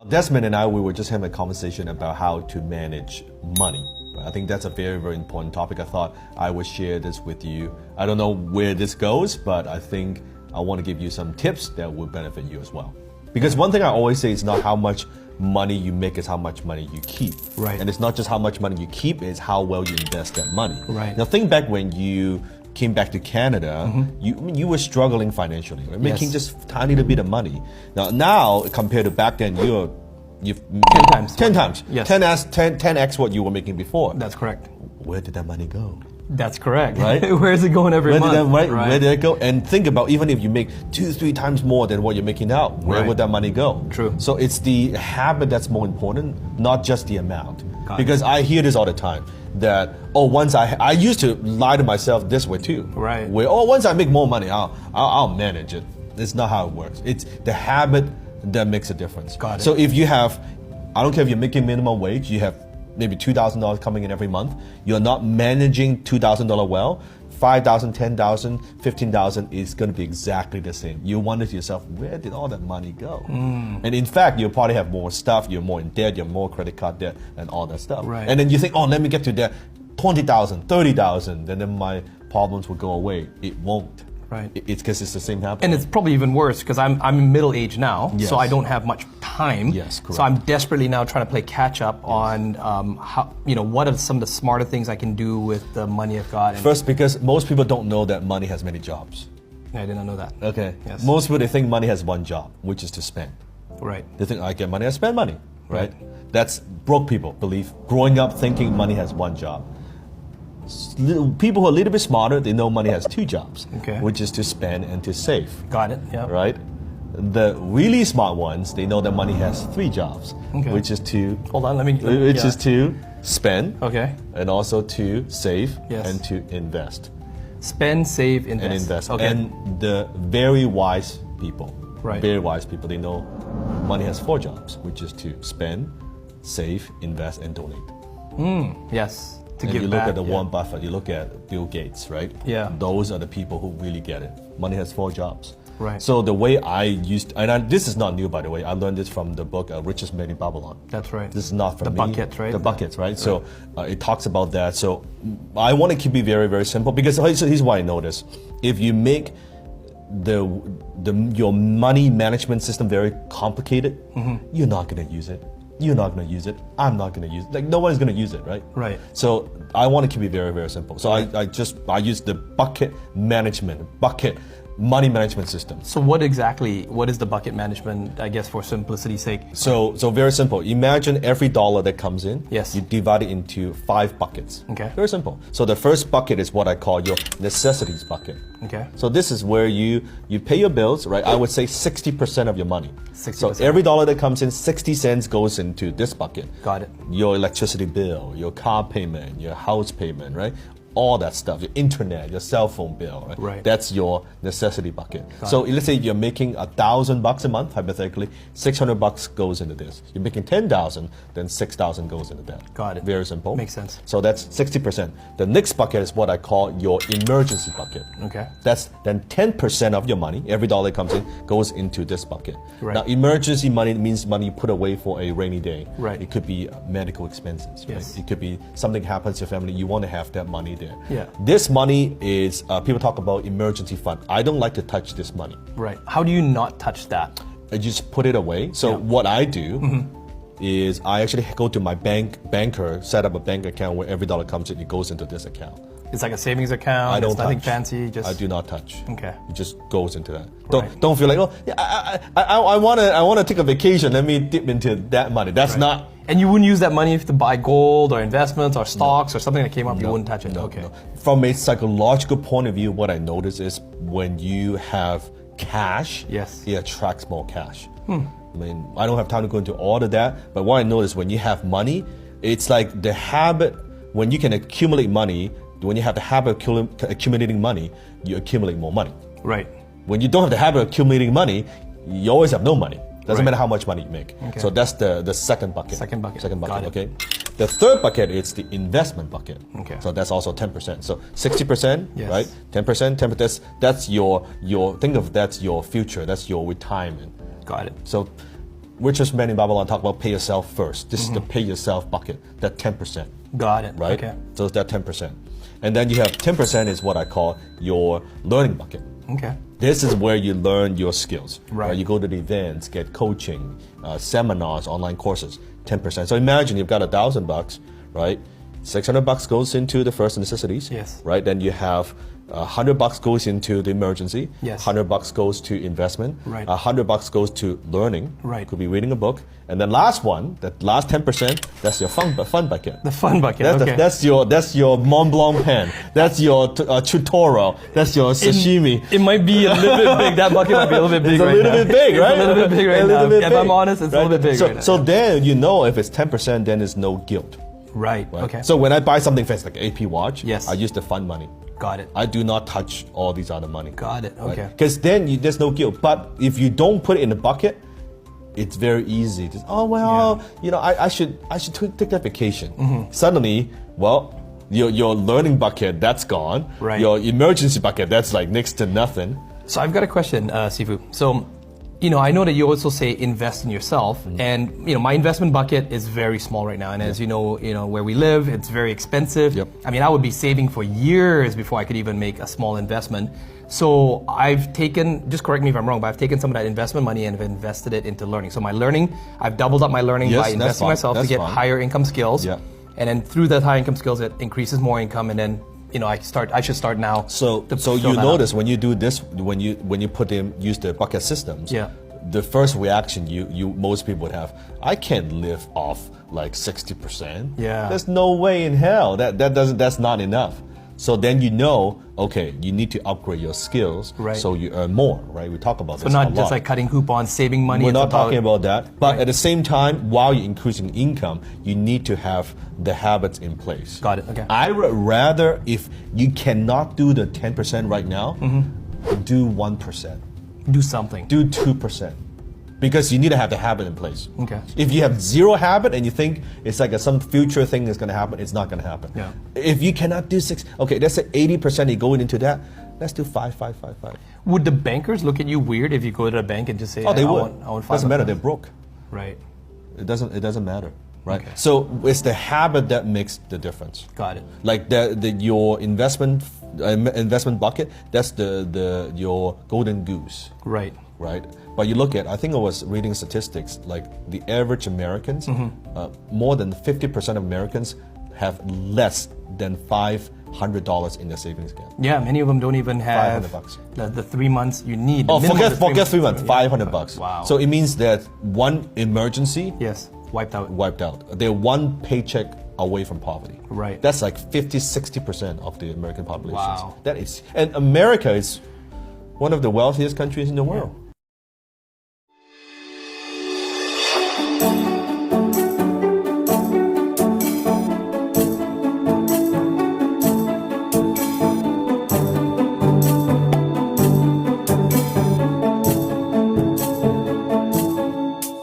Desmond and I, we were just having a conversation about how to manage money. I think that's a very, very important topic. I thought I would share this with you. I don't know where this goes, but I think I want to give you some tips that will benefit you as well. Because one thing I always say is not how much money you make, it's how much money you keep. Right. And it's not just how much money you keep, it's how well you invest that money. Right. Now think back when you came back to Canada, you were struggling financially, right? Making just a tiny little bit of money. Now compared to back then, you've 10 times. 10 times. Yes. 10x what you were making before. That's correct. Where did that money go? That's correct. Right? Where is it going every month? Where did it go? And think about, even if you make 2-3 times more than what you're making now, where would that money go? True. So it's the habit that's more important, not just the amount. Because I hear this all the time, that, once I used to lie to myself this way too. Right. Where, once I make more money, I'll manage it. That's not how it works. It's the habit that makes a difference. Got it. So if you have, I don't care if you're making minimum wage, you have maybe $2,000 coming in every month, you're not managing $2,000 well, $5,000, $10,000, $15,000 is going to be exactly the same. You wonder to yourself, where did all that money go? And in fact, you'll probably have more stuff, you're more in debt, you're more credit card debt, and all that stuff. Right. And then you think, let me get to that $20,000, $30,000, and then my problems will go away. It won't. Right. It's because it's the same habit. And it's probably even worse because I'm middle age now, Yes. so I don't have much time. Yes, correct. So I'm desperately now trying to play catch up on how, what are some of the smarter things I can do with the money I've got. First, because most people don't know that money has many jobs. I did not know that. Okay. Yes. Most people, they think money has one job, which is to spend. Right. They think, I get money, I spend money, right? That's broke people believe. Growing up thinking money has one job. People who are a little bit smarter, they know money has two jobs, which is to spend and to save. Got it, yeah. Right? The really smart ones, they know that money has three jobs, which is to... Hold on, let me is to spend, and also to save, and to invest. Spend, save, invest. And invest. Okay. And the very wise people, very wise people, they know money has four jobs, which is to spend, save, invest, and donate. Yes. And you look at the Warren Buffett, you look at Bill Gates, right? Yeah. Those are the people who really get it. Money has four jobs. Right. So the way I used, this is not new, by the way. I learned this from the book Richest Man in Babylon. That's right. This is not from me. The buckets, right? The buckets, right? So it talks about that. So I want to keep it very, very simple because here's why I know this. If you make your money management system very complicated, you're not going to use it. You're not going to use it. I'm not going to use it. Like, no one's going to use it, right? Right. So I want to keep it very, very simple. So I use the bucket money management system. So what is the bucket management, I guess, for simplicity's sake? So very simple. Imagine every dollar that comes in, yes, you divide it into 5 buckets. Okay. Very simple. So the first bucket is what I call your necessities bucket. Okay. So this is where you pay your bills, right? I would say 60% of your money. 60%. So every dollar that comes in, 60 cents goes into this bucket. Got it. Your electricity bill, your car payment, your house payment, right? All that stuff, your internet, your cell phone bill, right? That's your necessity bucket. So let's say you're making $1,000 a month, hypothetically, $600 goes into this. You're making $10,000, then $6,000 goes into that. Got it. Very simple. Makes sense. So that's 60%. The next bucket is what I call your emergency bucket. Okay. That's then 10% of your money, every dollar that comes in, goes into this bucket. Right. Now, emergency money means money you put away for a rainy day. Right. It could be medical expenses. Yes. Right? It could be something happens to your family, you want to have that money there. Yeah. This money is, people talk about emergency fund. I don't like to touch this money. Right. How do you not touch that? I just put it away. So what I do is I actually go to my banker, set up a bank account where every dollar comes in, it goes into this account. It's like a savings account. I don't it's nothing touch. fancy. Just I do not touch. Okay. It just goes into that. Don't feel like, I wanna take a vacation. Let me dip into that money. That's not. And you wouldn't use that money to buy gold or investments or stocks or something that came up. You wouldn't touch it. No, okay. No. From a psychological point of view, what I notice is when you have cash, it attracts more cash. I mean, I don't have time to go into all of that, but what I notice when you have money, it's like the habit. When you can accumulate money, when you have the habit of accumulating money, you accumulate more money. Right. When you don't have the habit of accumulating money, you always have no money. Doesn't matter how much money you make. Okay. So that's the second bucket. Second bucket. Got it. Okay. The third bucket is the investment bucket. Okay. So that's also 10%. So 60%, yes, right? 10%, 10%. That's your think of that's your future. That's your retirement. Got it. So richest man in Babylon talk about pay yourself first. This is the pay yourself bucket, that 10%. Got it. Right? Okay. So it's that 10%. And then you have 10% is what I call your learning bucket. Okay. This is where you learn your skills. Right. You go to the events, get coaching, seminars, online courses, 10%. So imagine you've got $1,000, right? $600 goes into the first necessities. Yes. Right. Then you have $100 goes into the emergency. Yes. $100 goes to investment. Right. $100 goes to learning. Right. Could be reading a book. And then last one, that last 10%, that's your fun bucket. The fun bucket. That's your Mont Blanc pen. That's your tutorial. That's your sashimi. It might be a little bit big. That bucket might be a little bit big right now. It's a little bit big, right? It's a little bit big right now. If I'm honest, it's a little bit big right now. So then you know if it's 10%, then there's no guilt. Right. Okay. So when I buy something fancy like AP watch, yes, I use the fund money. Got it. I do not touch all these other money. Got it. Okay. Because then there's no guilt. But if you don't put it in the bucket, it's very easy to, I should take that vacation. Suddenly, well, your learning bucket, that's gone. Right. Your emergency bucket, that's like next to nothing. So I've got a question, Sifu. So, I know that you also say invest in yourself, and my investment bucket is very small right now. And as you know, where we live, it's very expensive. Yep. I mean, I would be saving for years before I could even make a small investment. So I've taken, just correct me if I'm wrong, but I've taken some of that investment money and have invested it into learning. So my learning, I've doubled up my learning by investing myself to get higher income skills. Yeah. And then through that high income skills, it increases more income, and then I should start now. So you notice when you do this, when you use the bucket systems, yeah, the first reaction most people would have, I can't live off like 60%. Yeah. There's no way in hell that's not enough. So then okay, you need to upgrade your skills, right, so you earn more, right? We talk about this a lot. So not just like cutting coupons, saving money. We're not talking about that. But right, at the same time, while you're increasing income, you need to have the habits in place. Got it, okay. I would rather, if you cannot do the 10% right now, do 1%. Do something. Do 2%. Because you need to have the habit in place. Okay. If you have zero habit and you think it's like some future thing that's going to happen, it's not going to happen. Yeah. If you cannot do 6, okay, let's say 80% you going into that, let's do 5, 5, 5, 5. Would the bankers look at you weird if you go to a bank and just say, oh, they would. I want 5%? Doesn't matter, they're broke. Right. It doesn't matter. Right. Okay. So it's the habit that makes the difference. Got it. Like your investment bucket, that's your golden goose. Right. Right. But you look at, I think I was reading statistics, like the average Americans, more than 50% of Americans have less than $500 in their savings account. Yeah, many of them don't even have $500. the 3 months you need. Oh, forget 3 months, $500. Wow. So it means that one emergency, yes, wiped out. They're one paycheck away from poverty. Right. That's like 50-60% of the American population. Wow. And America is one of the wealthiest countries in the world.